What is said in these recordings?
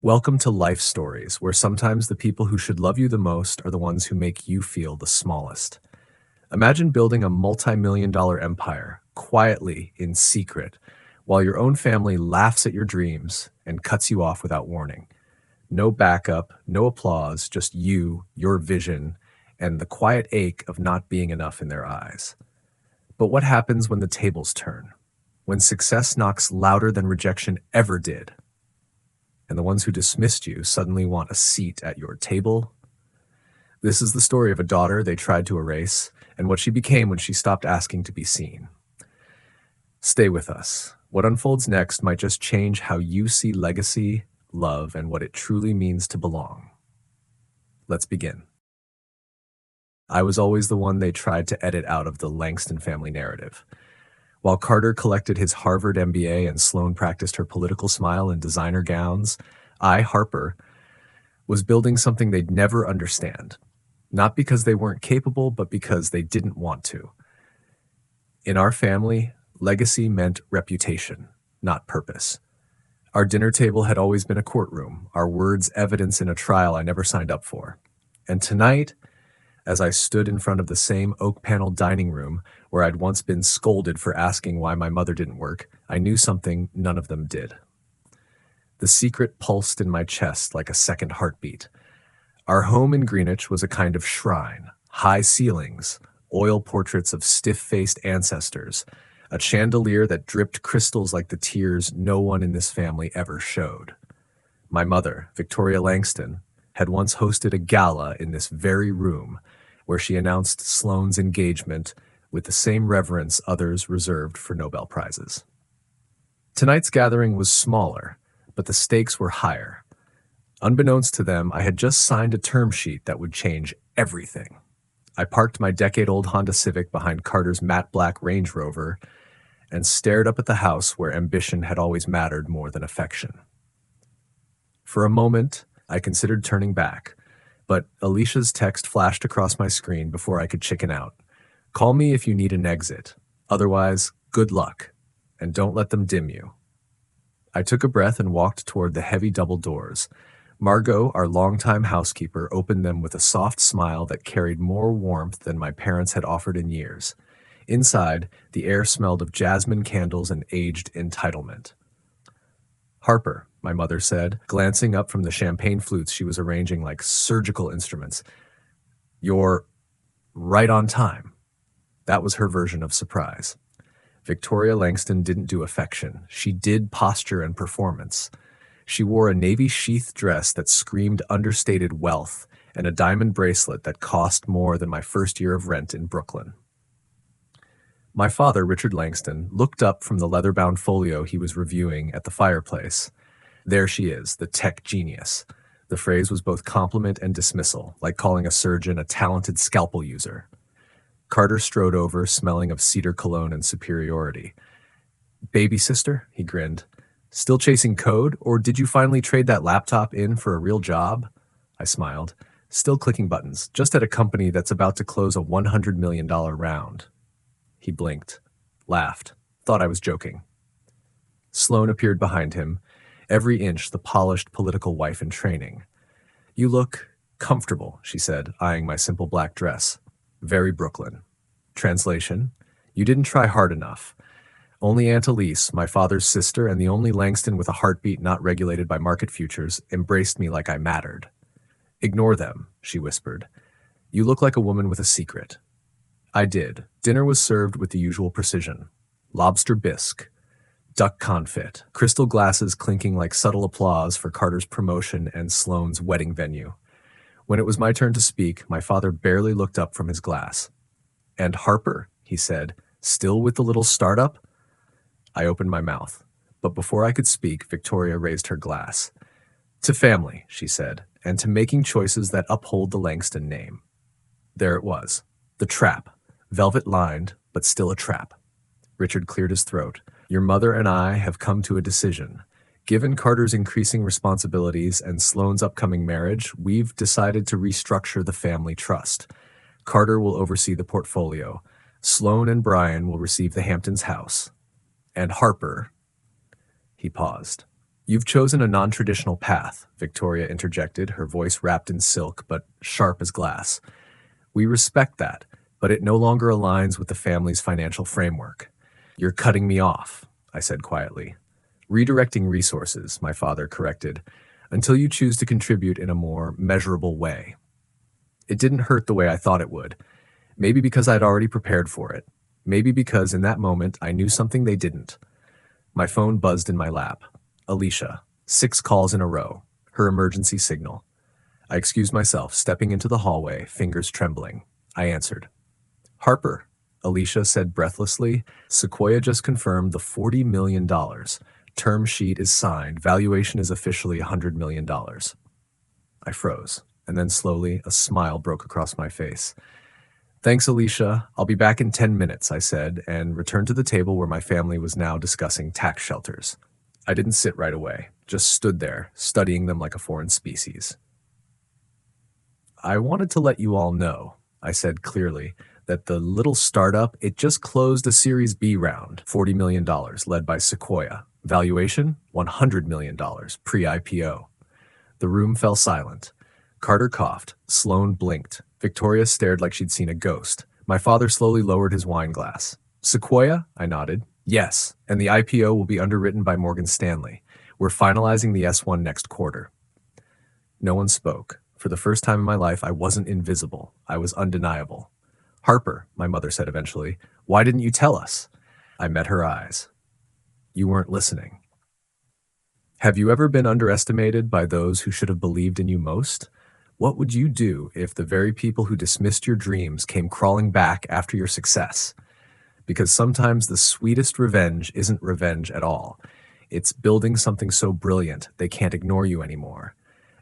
Welcome to Life Stories, where sometimes the people who should love you the most are the ones who make you feel the smallest. Imagine building a multi-million dollar empire, quietly, in secret, while your own family laughs at your dreams and cuts you off without warning. No backup, no applause, just you, your vision, and the quiet ache of not being enough in their eyes. But what happens when the tables turn? When success knocks louder than rejection ever did? And the ones who dismissed you suddenly want a seat at your table? This is the story of a daughter they tried to erase, and what she became when she stopped asking to be seen. Stay with us. What unfolds next might just change how you see legacy, love, and what it truly means to belong. Let's begin. I was always the one they tried to edit out of the Langston family narrative. While Carter collected his Harvard MBA and Sloane practiced her political smile in designer gowns, I, Harper, was building something they'd never understand. Not because they weren't capable, but because they didn't want to. In our family, legacy meant reputation, not purpose. Our dinner table had always been a courtroom, our words evidence in a trial I never signed up for. And tonight, as I stood in front of the same oak-paneled dining room where I'd once been scolded for asking why my mother didn't work, I knew something none of them did. The secret pulsed in my chest like a second heartbeat. Our home in Greenwich was a kind of shrine, high ceilings, oil portraits of stiff-faced ancestors, a chandelier that dripped crystals like the tears no one in this family ever showed. My mother, Victoria Langston, had once hosted a gala in this very room where she announced Sloane's engagement with the same reverence others reserved for Nobel Prizes. Tonight's gathering was smaller, but the stakes were higher. Unbeknownst to them, I had just signed a term sheet that would change everything. I parked my decade-old Honda Civic behind Carter's matte black Range Rover and stared up at the house where ambition had always mattered more than affection. For a moment, I considered turning back, but Alicia's text flashed across my screen before I could chicken out. Call me if you need an exit. Otherwise, good luck, and don't let them dim you. I took a breath and walked toward the heavy double doors. Margot, our longtime housekeeper, opened them with a soft smile that carried more warmth than my parents had offered in years. Inside, the air smelled of jasmine candles and aged entitlement. Harper, my mother said, glancing up from the champagne flutes she was arranging like surgical instruments. You're right on time. That was her version of surprise. Victoria Langston didn't do affection. She did posture and performance. She wore a navy sheath dress that screamed understated wealth and a diamond bracelet that cost more than my first year of rent in Brooklyn. My father, Richard Langston, looked up from the leather-bound folio he was reviewing at the fireplace. There she is, the tech genius. The phrase was both compliment and dismissal, like calling a surgeon a talented scalpel user. Carter strode over, smelling of cedar cologne and superiority. Baby sister, he grinned. Still chasing code, or did you finally trade that laptop in for a real job? I smiled. Still clicking buttons, just at a company that's about to close a $100 million round. He blinked, laughed, thought I was joking. Sloane appeared behind him, every inch the polished political wife in training. You look comfortable, she said, eyeing my simple black dress. Very Brooklyn. Translation: you didn't try hard enough. Only Aunt Elise, my father's sister and the only Langston with a heartbeat not regulated by market futures, embraced me like I mattered. Ignore them, she whispered. You look like a woman with a secret. I did. Dinner was served with the usual precision. Lobster bisque, duck confit, crystal glasses clinking like subtle applause for Carter's promotion and Sloane's wedding venue. When it was my turn to speak, my father barely looked up from his glass. And Harper, he said, still with the little startup? I opened my mouth, but before I could speak, Victoria raised her glass. To family, she said, and to making choices that uphold the Langston name. There it was, the trap, velvet-lined, but still a trap. Richard cleared his throat. Your mother and I have come to a decision. Given Carter's increasing responsibilities and Sloane's upcoming marriage, we've decided to restructure the family trust. Carter will oversee the portfolio. Sloane and Brian will receive the Hamptons house. And Harper, he paused. You've chosen a non-traditional path, Victoria interjected, her voice wrapped in silk but sharp as glass. We respect that, but it no longer aligns with the family's financial framework. You're cutting me off, I said quietly. Redirecting resources, my father corrected, until you choose to contribute in a more measurable way. It didn't hurt the way I thought it would. Maybe because I'd already prepared for it. Maybe because in that moment I knew something they didn't. My phone buzzed in my lap. Alicia, 6 calls in a row, her emergency signal. I excused myself, stepping into the hallway, fingers trembling. I answered. Harper, Alicia said breathlessly, Sequoia just confirmed the $40 million. Term sheet is signed. Valuation is officially $100 million. I froze, and then slowly a smile broke across my face. Thanks, Alicia. I'll be back in 10 minutes, I said, and returned to the table where my family was now discussing tax shelters. I didn't sit right away, just stood there, studying them like a foreign species. I wanted to let you all know, I said clearly, that the little startup, it just closed a Series B round, $40 million, led by Sequoia. Valuation, $100 million, pre-IPO. The room fell silent. Carter coughed. Sloan blinked. Victoria stared like she'd seen a ghost. My father slowly lowered his wine glass. Sequoia? I nodded. Yes, and the IPO will be underwritten by Morgan Stanley. We're finalizing the S1 next quarter. No one spoke. For the first time in my life, I wasn't invisible. I was undeniable. Harper, my mother said eventually, why didn't you tell us? I met her eyes. You weren't listening. Have you ever been underestimated by those who should have believed in you most? What would you do if the very people who dismissed your dreams came crawling back after your success? Because sometimes the sweetest revenge isn't revenge at all. It's building something so brilliant they can't ignore you anymore.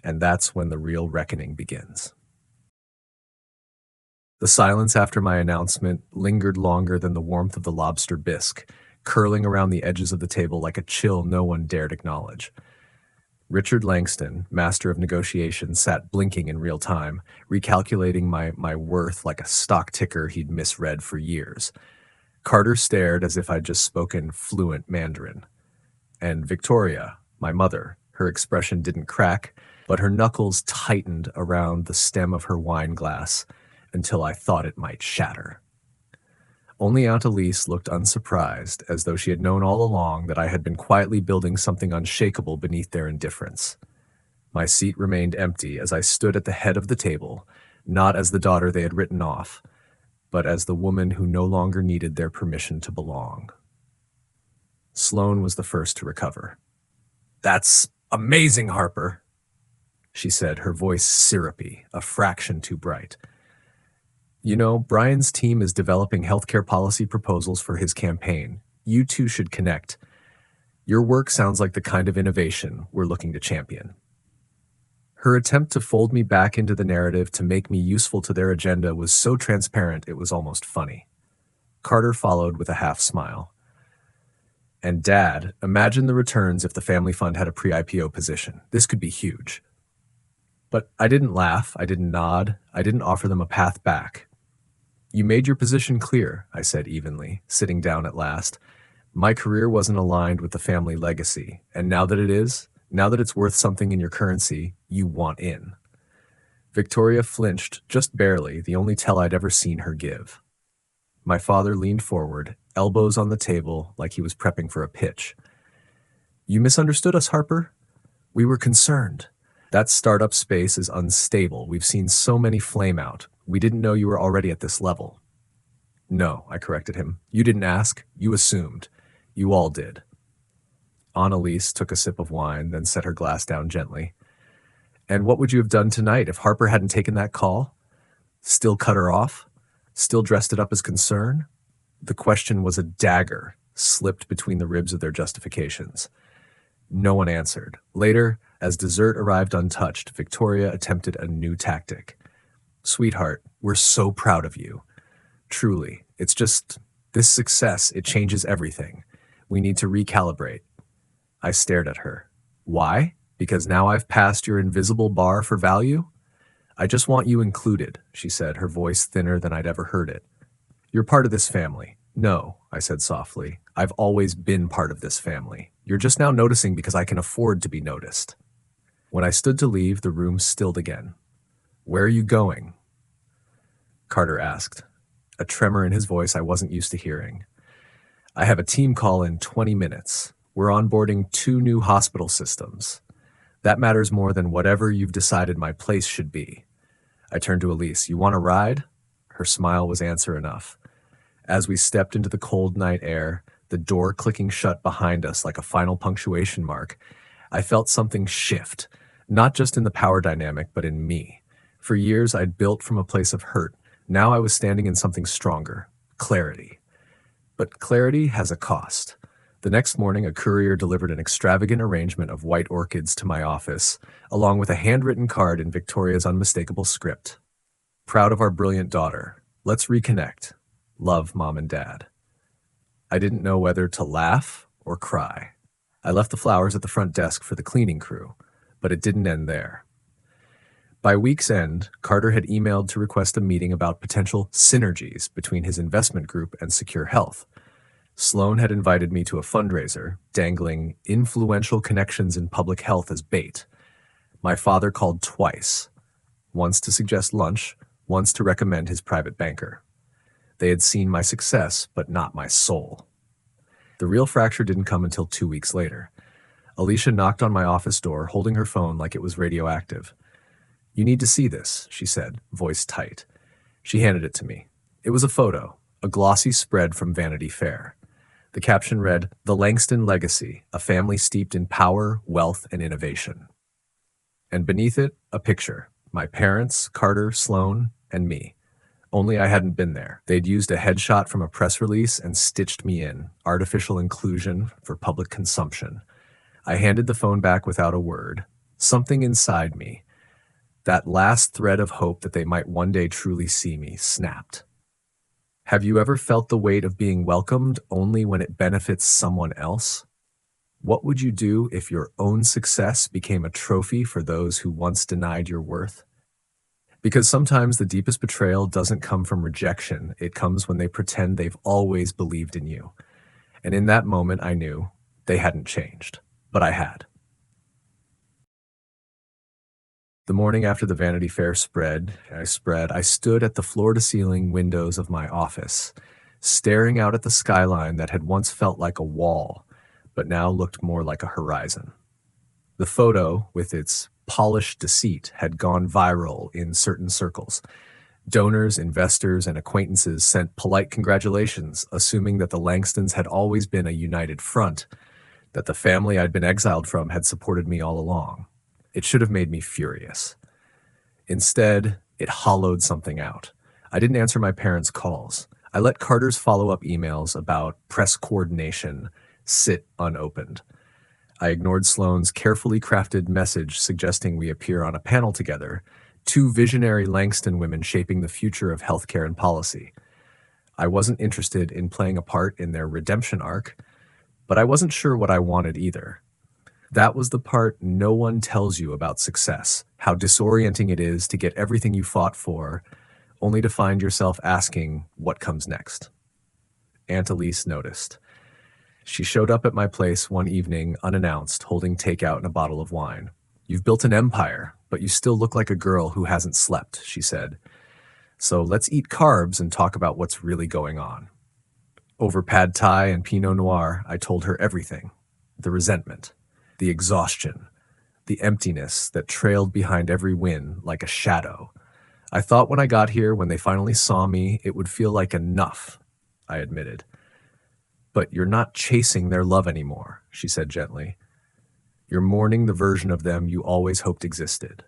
And that's when the real reckoning begins. The silence after my announcement lingered longer than the warmth of the lobster bisque, curling around the edges of the table like a chill no one dared acknowledge. Richard Langston, master of negotiation, sat blinking in real time, recalculating my worth like a stock ticker he'd misread for years. Carter stared as if I'd just spoken fluent Mandarin. And Victoria, my mother, her expression didn't crack, but her knuckles tightened around the stem of her wine glass until I thought it might shatter. Only Aunt Elise looked unsurprised, as though she had known all along that I had been quietly building something unshakable beneath their indifference. My seat remained empty as I stood at the head of the table, not as the daughter they had written off, but as the woman who no longer needed their permission to belong. Sloan was the first to recover. That's amazing, Harper, she said, her voice syrupy, a fraction too bright. You know, Brian's team is developing healthcare policy proposals for his campaign. You two should connect. Your work sounds like the kind of innovation we're looking to champion. Her attempt to fold me back into the narrative to make me useful to their agenda was so transparent it was almost funny. Carter followed with a half smile. And Dad, imagine the returns if the family fund had a pre-IPO position. This could be huge. But I didn't laugh, I didn't nod, I didn't offer them a path back. You made your position clear, I said evenly, sitting down at last. My career wasn't aligned with the family legacy, and now that it is, now that it's worth something in your currency, you want in. Victoria flinched, just barely, the only tell I'd ever seen her give. My father leaned forward, elbows on the table, like he was prepping for a pitch. You misunderstood us, Harper. We were concerned. That startup space is unstable. We've seen so many flame out. We didn't know you were already at this level. No, I corrected him. You didn't ask. You assumed. You all did. Annalise took a sip of wine, then set her glass down gently. And what would you have done tonight if Harper hadn't taken that call? Still cut her off? Still dressed it up as concern? The question was a dagger slipped between the ribs of their justifications. No one answered. Later, as dessert arrived untouched, Victoria attempted a new tactic. Sweetheart, we're so proud of you. Truly, it's just this success, it changes everything. We need to recalibrate. I stared at her. Why? Because now I've passed your invisible bar for value? I just want you included, she said, her voice thinner than I'd ever heard it. You're part of this family. No, I said softly. I've always been part of this family. You're just now noticing because I can afford to be noticed. When I stood to leave, the room stilled again. Where are you going? Carter asked, a tremor in his voice I wasn't used to hearing. I have a team call in 20 minutes. We're onboarding 2 new hospital systems. That matters more than whatever you've decided my place should be. I turned to Elise. You want a ride? Her smile was answer enough. As we stepped into the cold night air, the door clicking shut behind us like a final punctuation mark, I felt something shift, not just in the power dynamic, but in me. For years, I'd built from a place of hurt. Now I was standing in something stronger, clarity. But clarity has a cost. The next morning, a courier delivered an extravagant arrangement of white orchids to my office, along with a handwritten card in Victoria's unmistakable script. Proud of our brilliant daughter. Let's reconnect. Love, Mom and Dad. I didn't know whether to laugh or cry. I left the flowers at the front desk for the cleaning crew, but it didn't end there. By week's end, Carter had emailed to request a meeting about potential synergies between his investment group and Secure Health. Sloan had invited me to a fundraiser, dangling influential connections in public health as bait. My father called twice, once to suggest lunch, once to recommend his private banker. They had seen my success, but not my soul. The real fracture didn't come until 2 weeks later. Alicia knocked on my office door, holding her phone like it was radioactive. You need to see this, she said, voice tight. She handed it to me. It was a photo, a glossy spread from Vanity Fair. The caption read, The Langston Legacy, a family steeped in power, wealth, and innovation. And beneath it, a picture, my parents, Carter, Sloan, and me. Only I hadn't been there. They'd used a headshot from a press release and stitched me in, artificial inclusion for public consumption. I handed the phone back without a word. Something inside me, that last thread of hope that they might one day truly see me, snapped. Have you ever felt the weight of being welcomed only when it benefits someone else? What would you do if your own success became a trophy for those who once denied your worth? Because sometimes the deepest betrayal doesn't come from rejection, it comes when they pretend they've always believed in you. And in that moment, I knew they hadn't changed, but I had. The morning after the Vanity Fair I stood at the floor-to-ceiling windows of my office, staring out at the skyline that had once felt like a wall, but now looked more like a horizon. The photo, with its polished deceit, had gone viral in certain circles. Donors, investors, and acquaintances sent polite congratulations, assuming that the Langstons had always been a united front, that the family I'd been exiled from had supported me all along. It should have made me furious. Instead, it hollowed something out. I didn't answer my parents' calls. I let Carter's follow-up emails about press coordination sit unopened. I ignored Sloan's carefully crafted message suggesting we appear on a panel together, 2 visionary Langston women shaping the future of healthcare and policy. I wasn't interested in playing a part in their redemption arc, but I wasn't sure what I wanted either. That was the part no one tells you about success, how disorienting it is to get everything you fought for, only to find yourself asking what comes next. Aunt Elise noticed. She showed up at my place one evening unannounced, holding takeout and a bottle of wine. You've built an empire, but you still look like a girl who hasn't slept, she said. So let's eat carbs and talk about what's really going on. Over pad thai and Pinot Noir, I told her everything. The resentment, the exhaustion, the emptiness that trailed behind every win like a shadow. I thought when I got here, when they finally saw me, it would feel like enough, I admitted. But you're not chasing their love anymore, she said gently. You're mourning the version of them you always hoped existed.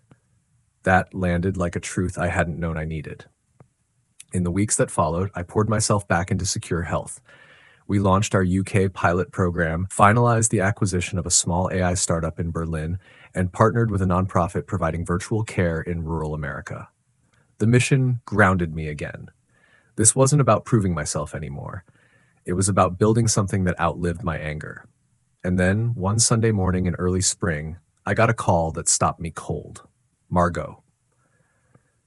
That landed like a truth I hadn't known I needed. In the weeks that followed, I poured myself back into Secure Health. We launched our UK pilot program, finalized the acquisition of a small AI startup in Berlin, and partnered with a nonprofit providing virtual care in rural America. The mission grounded me again. This wasn't about proving myself anymore. It was about building something that outlived my anger. And then, one Sunday morning in early spring, I got a call that stopped me cold. Margot.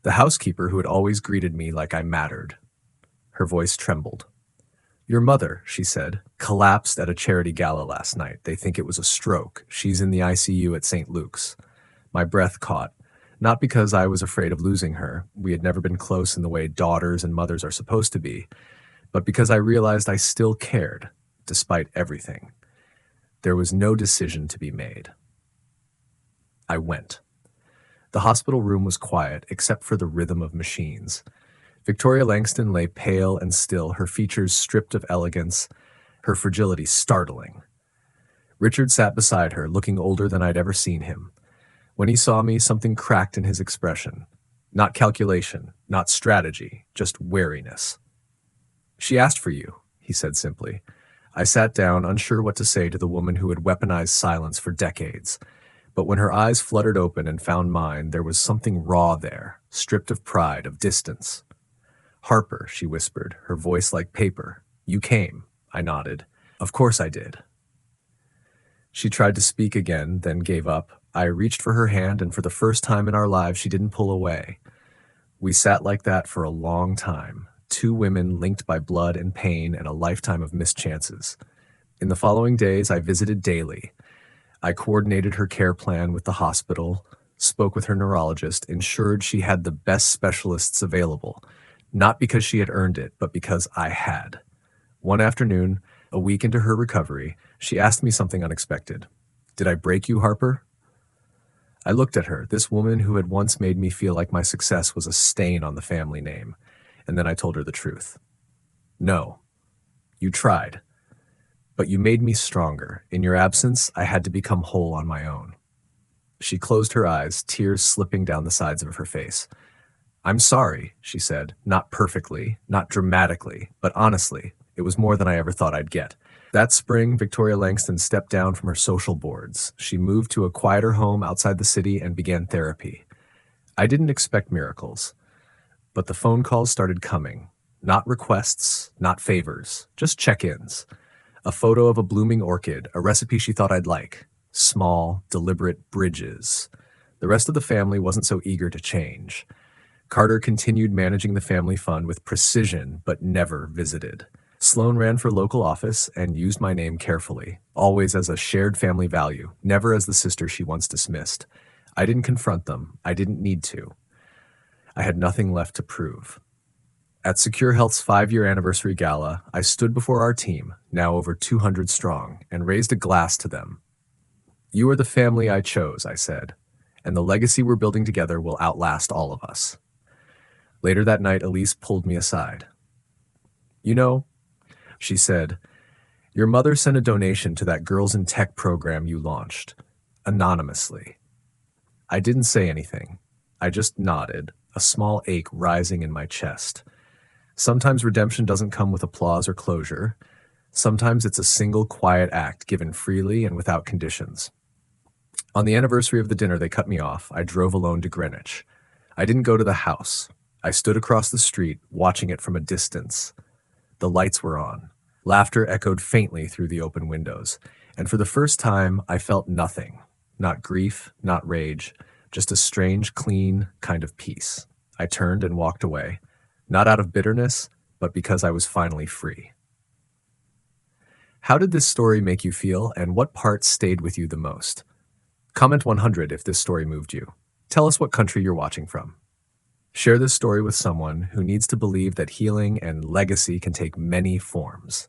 The housekeeper who had always greeted me like I mattered. Her voice trembled. Your mother, she said, collapsed at a charity gala last night. They think it was a stroke. She's in the ICU at St. Luke's. My breath caught. Not because I was afraid of losing her. We had never been close in the way daughters and mothers are supposed to be. But because I realized I still cared, despite everything. There was no decision to be made. I went. The hospital room was quiet, except for the rhythm of machines. Victoria Langston lay pale and still, her features stripped of elegance, her fragility startling. Richard sat beside her, looking older than I'd ever seen him. When he saw me, something cracked in his expression. Not calculation, not strategy, just wariness. "She asked for you," he said simply. I sat down, unsure what to say to the woman who had weaponized silence for decades. But when her eyes fluttered open and found mine, there was something raw there, stripped of pride, of distance. "Harper," she whispered, her voice like paper. "You came." I nodded. "Of course I did." She tried to speak again, then gave up. I reached for her hand, and for the first time in our lives, she didn't pull away. We sat like that for a long time, two women linked by blood and pain and a lifetime of missed chances. In the following days, I visited daily. I coordinated her care plan with the hospital, spoke with her neurologist, ensured she had the best specialists available, not because she had earned it, but because I had. One afternoon, a week into her recovery, she asked me something unexpected. "Did I break you, Harper?" I looked at her, this woman who had once made me feel like my success was a stain on the family name, and then I told her the truth. "No. You tried. But you made me stronger. In your absence, I had to become whole on my own." She closed her eyes, tears slipping down the sides of her face. "I'm sorry," she said, not perfectly, not dramatically, but honestly. It was more than I ever thought I'd get. That spring, Victoria Langston stepped down from her social boards. She moved to a quieter home outside the city and began therapy. I didn't expect miracles, but the phone calls started coming. Not requests, not favors, just check-ins. A photo of a blooming orchid, a recipe she thought I'd like. Small, deliberate bridges. The rest of the family wasn't so eager to change. Carter continued managing the family fund with precision, but never visited. Sloan ran for local office and used my name carefully, always as a shared family value, never as the sister she once dismissed. I didn't confront them. I didn't need to. I had nothing left to prove. At Secure Health's 5-year anniversary gala, I stood before our team, now over 200 strong, and raised a glass to them. "You are the family I chose," I said, "and the legacy we're building together will outlast all of us." Later that night, Elise pulled me aside. "You know," she said, "your mother sent a donation to that Girls in Tech program you launched, anonymously." I didn't say anything. I just nodded, a small ache rising in my chest. Sometimes redemption doesn't come with applause or closure. Sometimes it's a single quiet act given freely and without conditions. On the anniversary of the dinner they cut me off, I drove alone to Greenwich. I didn't go to the house. I stood across the street, watching it from a distance. The lights were on. Laughter echoed faintly through the open windows. And for the first time, I felt nothing. Not grief, not rage, just a strange, clean kind of peace. I turned and walked away. Not out of bitterness, but because I was finally free. How did this story make you feel, and what part stayed with you the most? Comment 100 if this story moved you. Tell us what country you're watching from. Share this story with someone who needs to believe that healing and legacy can take many forms.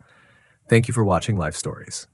Thank you for watching Life Stories.